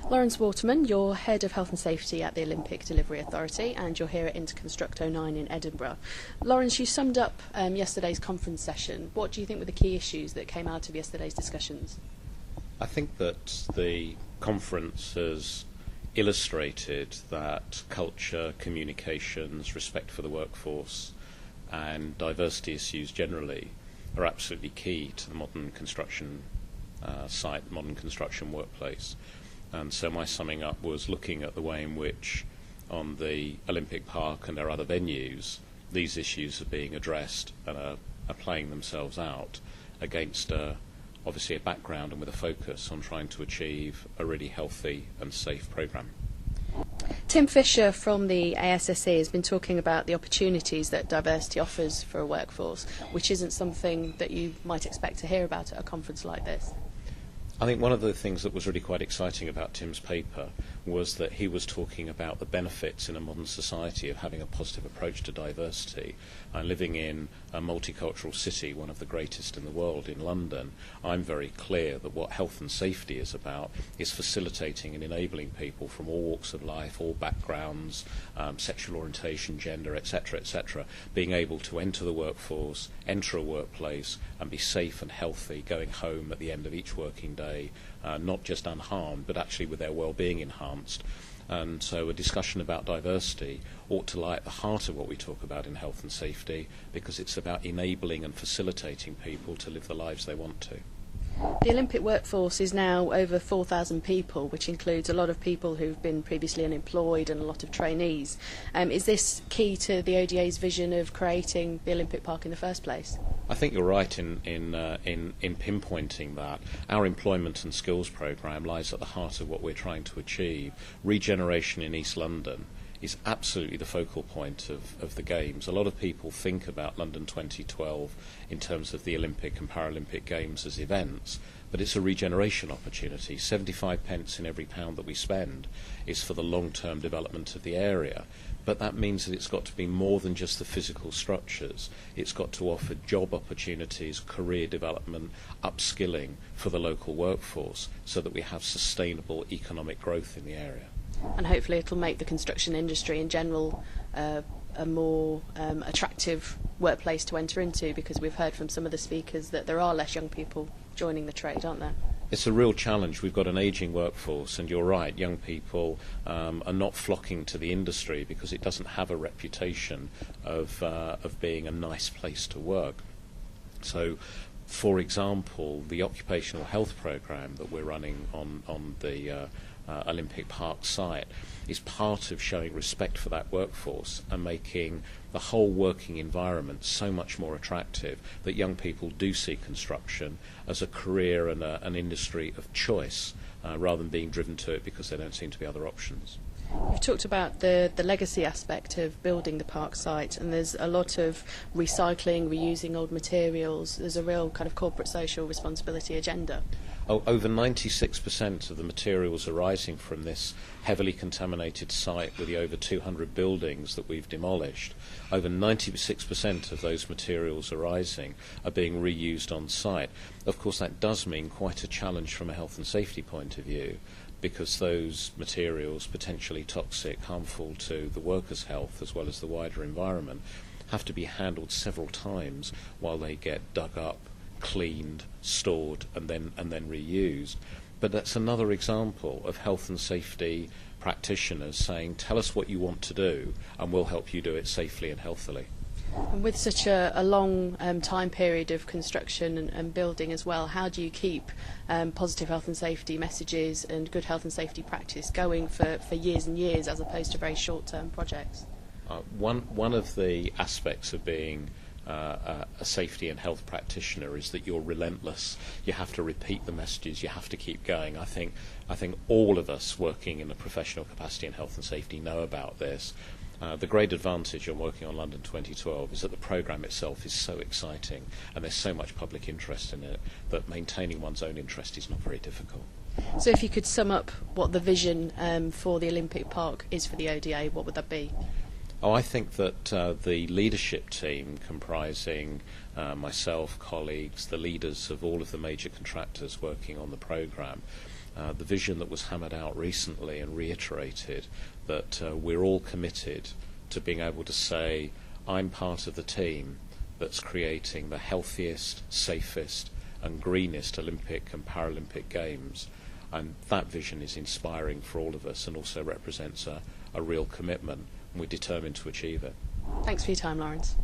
Lawrence Waterman, you're Head of Health and Safety at the Olympic Delivery Authority, and you're here at InterConstruct 09 in Edinburgh. Lawrence, you summed up yesterday's conference session. What do you think were the key issues that came out of yesterday's discussions? I think that the conference has illustrated that culture, communications, respect for the workforce and diversity issues generally are absolutely key to the modern construction site, modern construction workplace. And so my summing up was looking at the way in which on the Olympic Park and our other venues these issues are being addressed and are playing themselves out against obviously a background and with a focus on trying to achieve a really healthy and safe programme. Tim Fisher from the ASSE has been talking about the opportunities that diversity offers for a workforce, which isn't something that you might expect to hear about at a conference like this. I think one of the things that was really quite exciting about Tim's paper was that he was talking about the benefits in a modern society of having a positive approach to diversity. And living in a multicultural city, one of the greatest in the world, in London, I'm very clear that what health and safety is about is facilitating and enabling people from all walks of life, all backgrounds, sexual orientation, gender, etc., being able to enter the workforce, enter a workplace and be safe and healthy, going home at the end of each working day, not just unharmed, but actually with their well-being enhanced. And so a discussion about diversity ought to lie at the heart of what we talk about in health and safety, because it's about enabling and facilitating people to live the lives they want to. The Olympic workforce is now over 4,000 people, which includes a lot of people who've been previously unemployed and a lot of trainees. Is this key to the ODA's vision of creating the Olympic Park in the first place? I think you're right in pinpointing that. Our employment and skills programme lies at the heart of what we're trying to achieve. Regeneration in East London is absolutely the focal point of the Games. A lot of people think about London 2012 in terms of the Olympic and Paralympic Games as events, but it's a regeneration opportunity. 75 pence in every pound that we spend is for the long-term development of the area. But that means that it's got to be more than just the physical structures. It's got to offer job opportunities, career development, upskilling for the local workforce so that we have sustainable economic growth in the area. And hopefully it'll make the construction industry in general a more attractive workplace to enter into, because we've heard from some of the speakers that there are less young people joining the trade, aren't there? It's a real challenge. We've got an ageing workforce, and you're right, young people are not flocking to the industry because it doesn't have a reputation of being a nice place to work. So, for example, the occupational health programme that we're running on the Olympic Park site is part of showing respect for that workforce and making the whole working environment so much more attractive that young people do see construction as a career and an industry of choice rather than being driven to it because there don't seem to be other options. You've talked about the legacy aspect of building the park site, and there's a lot of recycling, reusing old materials. There's a real kind of corporate social responsibility agenda. Over 96% of the materials arising from this heavily contaminated site with the over 200 buildings that we've demolished, over 96% of those materials arising are being reused on site. Of course, that does mean quite a challenge from a health and safety point of view, because those materials, potentially toxic, harmful to the workers' health as well as the wider environment, have to be handled several times while they get dug up, cleaned, stored and then reused. But that's another example of health and safety practitioners saying, tell us what you want to do and we'll help you do it safely and healthily. And with such a long time period of construction and building as well, how do you keep positive health and safety messages and good health and safety practice going for years and years as opposed to very short-term projects? One of the aspects of being a safety and health practitioner is that you're relentless. You have to repeat the messages, you have to keep going. I think all of us working in a professional capacity in health and safety know about this. The great advantage of working on London 2012 is that the programme itself is so exciting and there's so much public interest in it that maintaining one's own interest is not very difficult. So if you could sum up what the vision for the Olympic Park is for the ODA, what would that be? I think that the leadership team comprising myself, colleagues, the leaders of all of the major contractors working on the programme, the vision that was hammered out recently and reiterated, that we're all committed to being able to say, I'm part of the team that's creating the healthiest, safest and greenest Olympic and Paralympic Games. And that vision is inspiring for all of us and also represents a real commitment, and we're determined to achieve it. Thanks for your time, Lawrence.